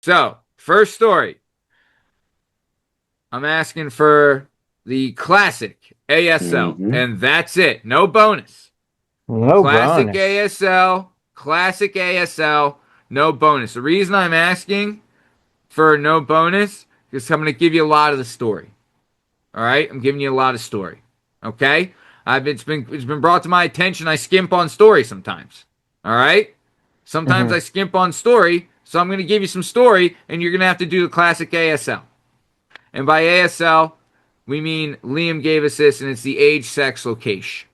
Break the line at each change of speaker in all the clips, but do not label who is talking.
So, first story. I'm asking for the classic ASL, and that's it. No bonus.
No bonus.
Classic ASL, no bonus. The reason I'm asking for no bonus is I'm going to give you a lot of the story. All right, I'm giving you a lot of story. Okay, it's been brought to my attention. I skimp on story sometimes. All right, sometimes I skimp on story, so I'm going to give you some story, and you're going to have to do the classic ASL. And by ASL, we mean Liam gave us this, and it's the age, sex, location.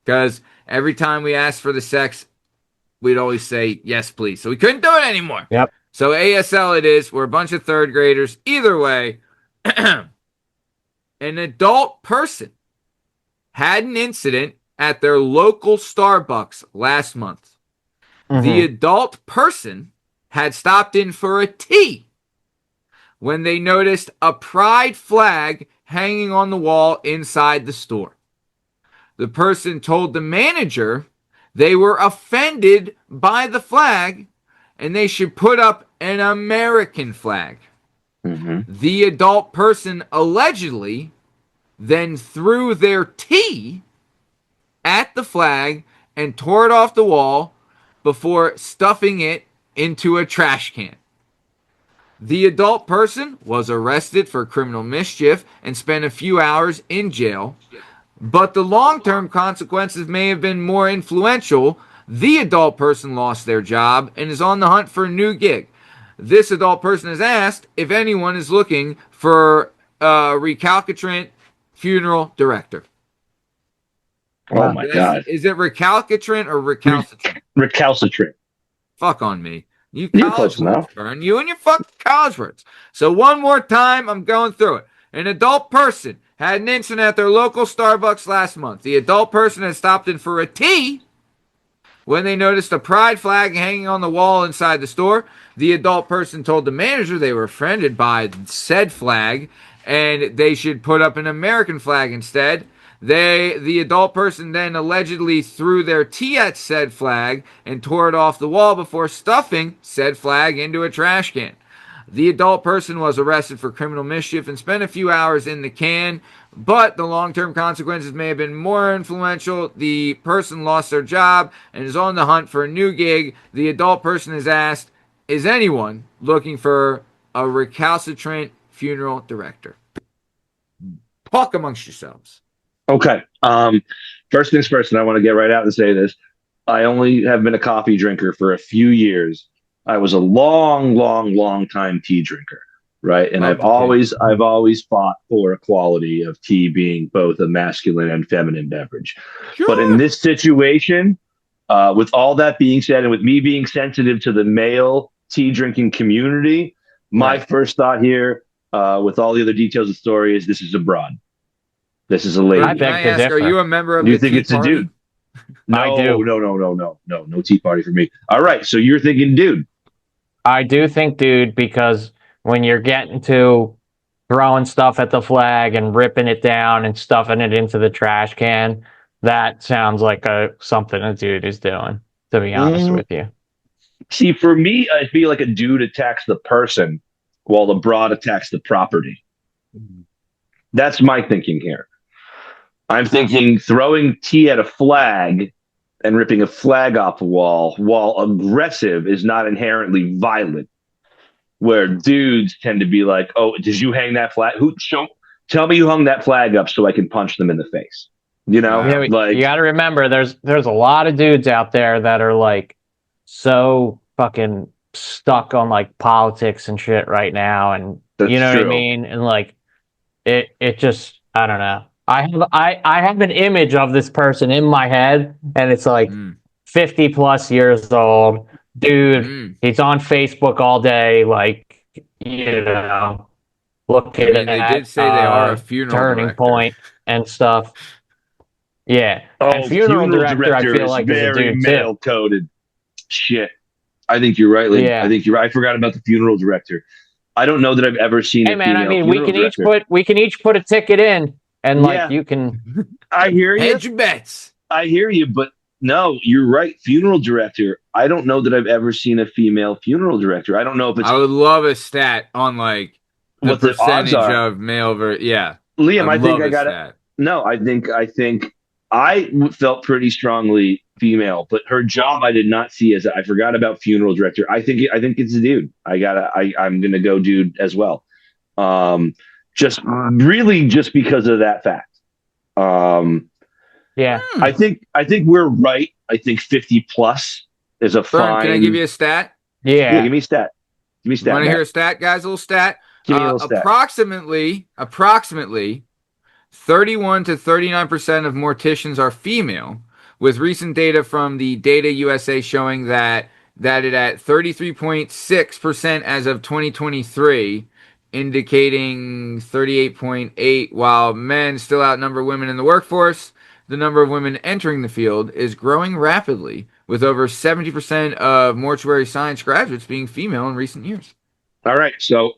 Because every time we asked for the sex, we'd always say yes, please. So we couldn't do it anymore.
Yep.
So ASL it is. We're a bunch of third graders. Either way, an adult person had an incident at their local Starbucks last month. The adult person had stopped in for a tea when they noticed a pride flag hanging on the wall inside the store. The person told the manager they were offended by the flag and they should put up an American flag. The adult person allegedly then threw their tea at the flag and tore it off the wall before stuffing it into a trash can. The adult person was arrested for criminal mischief and spent a few hours in jail, but the long-term consequences may have been more influential. The adult person lost their job and is on the hunt for a new gig. This adult person has asked if anyone is looking for a recalcitrant funeral director.
Oh my God.
Is it recalcitrant or recalcitrant?
Recalcitrant.
Fuck on me. You
You're
college
close enough.
Bern. You and your fucking college words. So one more time, I'm going through it. An adult person had an incident at their local Starbucks last month. The adult person had stopped in for a tea when they noticed a pride flag hanging on the wall inside the store. The adult person told the manager they were offended by said flag and they should put up an American flag instead. The adult person then allegedly threw their tea at said flag and tore it off the wall before stuffing said flag into a trash can. The adult person was arrested for criminal mischief and spent a few hours in the can, but the long-term consequences may have been more influential. The person lost their job and is on the hunt for a new gig. The adult person is asked, is anyone looking for a recalcitrant funeral director? Talk amongst yourselves.
Okay. First things first, and I want to get right out and say this. I only have been a coffee drinker for a few years. I was a long time tea drinker, right? And I've always fought for equality of tea being both a masculine and feminine beverage. Sure. But in this situation, with all that being said, and with me being sensitive to the male tea drinking community, my first thought here, with all the other details of the story, is this is a broad. This is a lady.
Can I ask, are you a member of
the
tea party? You think it's a
dude? No,
I do.
No tea party for me. All right, so you're thinking dude.
I do think dude, because when you're getting to throwing stuff at the flag and ripping it down and stuffing it into the trash can, that sounds like something a dude is doing, to be honest with you.
See, for me, I feel like a dude attacks the person while the broad attacks the property. That's my thinking here. I'm thinking throwing tea at a flag and ripping a flag off a wall, while aggressive, is not inherently violent. Where dudes tend to be like, "Oh, did you hang that flag? Tell me you hung that flag up so I can punch them in the face." You know,
you got to remember, there's a lot of dudes out there that are like so fucking stuck on like politics and shit right now, and you know what I mean, and like it just, I don't know. I have an image of this person in my head, and it's like 50 plus years old dude. He's on Facebook all day, like, you know, looking at.
They did say they are a funeral
turning
director.
point and stuff. Yeah,
and
funeral director I feel like is a dude
male coded. Shit, I think you're right, Lee.
Yeah.
I think you're right. I forgot about the funeral director. I don't know that I've ever seen.
Hey man, I mean, we can each put a ticket in. And like you can,
I hear you.
Hedge your bets.
I hear you, but No, you're right. Funeral director. I don't know that I've ever seen a female funeral director. I don't know if it's
I would love a stat on like the
what the odds
percentage
are.
of male yeah.
Liam,
I'd
I think
love
I
a
got it.
stat.
No, I think felt pretty strongly female, but her job I did not see as I forgot about funeral director. I think it's a dude. I'm gonna go dude as well. Just really just because of that fact. Um,
Yeah.
I think we're right. I think 50 plus is a
Bern, can I
fine.
give you a stat?
Yeah,
Yeah.
give me a stat. Give me a
You
stat,
want to hear
Matt.
a stat, guys? A little stat.
Give me a little stat.
Approximately 31 to 39% of morticians are female, with recent data from the Data USA showing that it at 33.6% as of 2023, indicating 38.8, while men still outnumber women in the workforce. The number of women entering the field is growing rapidly, with over 70% of mortuary science graduates being female in recent years.
All right. So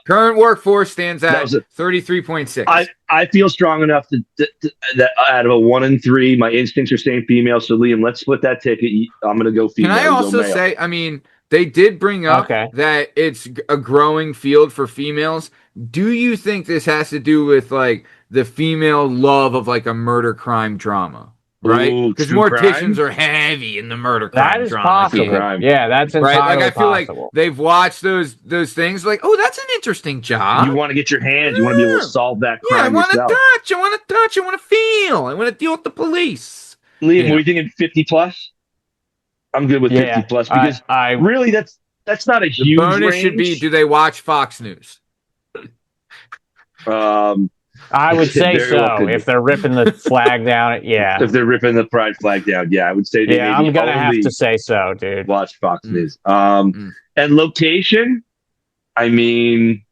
Current workforce stands
that
at
was a
33.6.
I feel strong enough that out of a 1 in 3, my instincts are staying female. So Liam, let's split that ticket. I'm gonna go
Can
female.
I
You go
also
male.
say, I mean, they did bring up
Okay.
that it's a growing field for females. Do you think this has to do with like the female love of like a murder crime drama? Right?
Ooh,
Because
true
morticians
crime.
are heavy in the murder
That
crime
is
drama
True
game.
possible.
crime.
Yeah, that's
Right? Like I
entirely
feel like
possible.
they've watched those things like, oh, that's an interesting
You
job.
want to get your hands. You want to be able to solve that
Yeah, I
crime
want to
yourself.
touch. I want to touch. I want to feel. I want to deal with the police.
Liam,
You know.
were you thinking 50 plus? I'm good with 50
Yeah.
plus because really that's not a
The
huge
bonus should be:
range.
do they watch Fox News?
I would say
Very well
so.
could be.
If they're ripping the flag down, yeah.
If they're ripping the pride flag down, yeah, I would say they
Yeah,
maybe
I'm gonna have
only
to say so, dude.
watch Fox
Mm.
News.
Mm.
And location, I mean,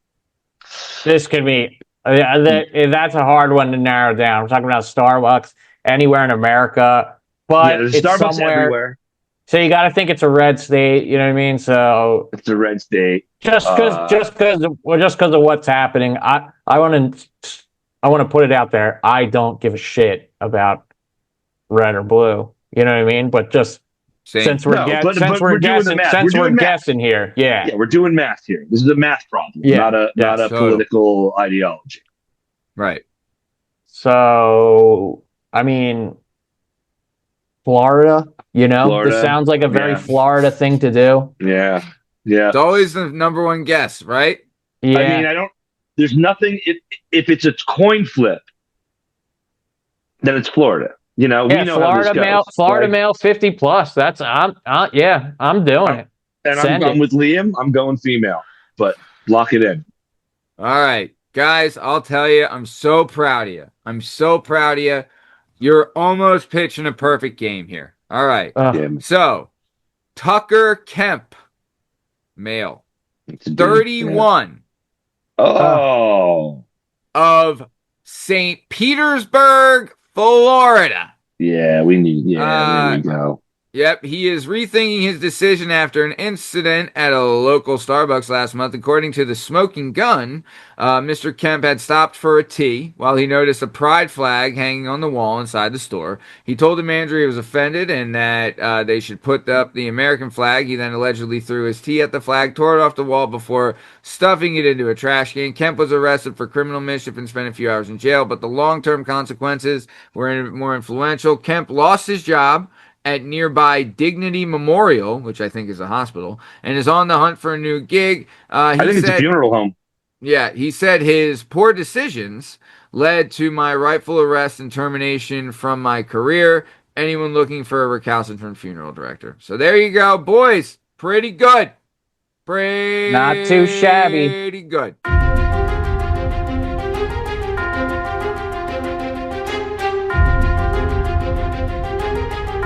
This could be that's a hard one to narrow down. We're talking about Starbucks anywhere in America,
yeah,
but
there's
it's
Starbucks
somewhere.
everywhere.
So you got to think it's a red state. You know what I mean? So
It's a red state.
just because of what's happening, I want to put it out there. I don't give a shit about red or blue. You know what I mean? But just
Same.
since we're guessing here,
Yeah, we're doing math here. This is a math problem,
Yeah,
not a
total.
political ideology.
Right.
So I mean, Florida. You know,
Florida,
this sounds like a very
yeah.
Florida thing to do.
Yeah.
It's always the number one guess, right?
Yeah.
I mean, there's nothing if it's a coin flip, then it's Florida. You know, we know
Florida
how this
male,
goes.
Florida male 50 plus. I'm doing it.
And I'm with Liam. I'm going female, but lock it in.
All right, guys, I'll tell you, I'm so proud of you. I'm so proud of you. You're almost pitching a perfect game here. All right. So, Tucker Kemp, male, 31.
Oh.
Of St. Petersburg, Florida.
Yeah, we need. Yeah, there we go.
Yep, he is rethinking his decision after an incident at a local Starbucks last month. According to the Smoking Gun, Mr. Kemp had stopped for a tea while he noticed a pride flag hanging on the wall inside the store. He told the manager he was offended and that they should put up the American flag. He then allegedly threw his tea at the flag, tore it off the wall before stuffing it into a trash can. Kemp was arrested for criminal mischief and spent a few hours in jail, but the long-term consequences were more influential. Kemp lost his job at nearby Dignity Memorial, which I think is a hospital, and is on the hunt for a new gig.
I think it's a funeral home.
Yeah, he said his poor decisions led to my rightful arrest and termination from my career. Anyone looking for a recalcitrant funeral director? So there you go, boys. Pretty good.
Not too shabby.
Pretty good.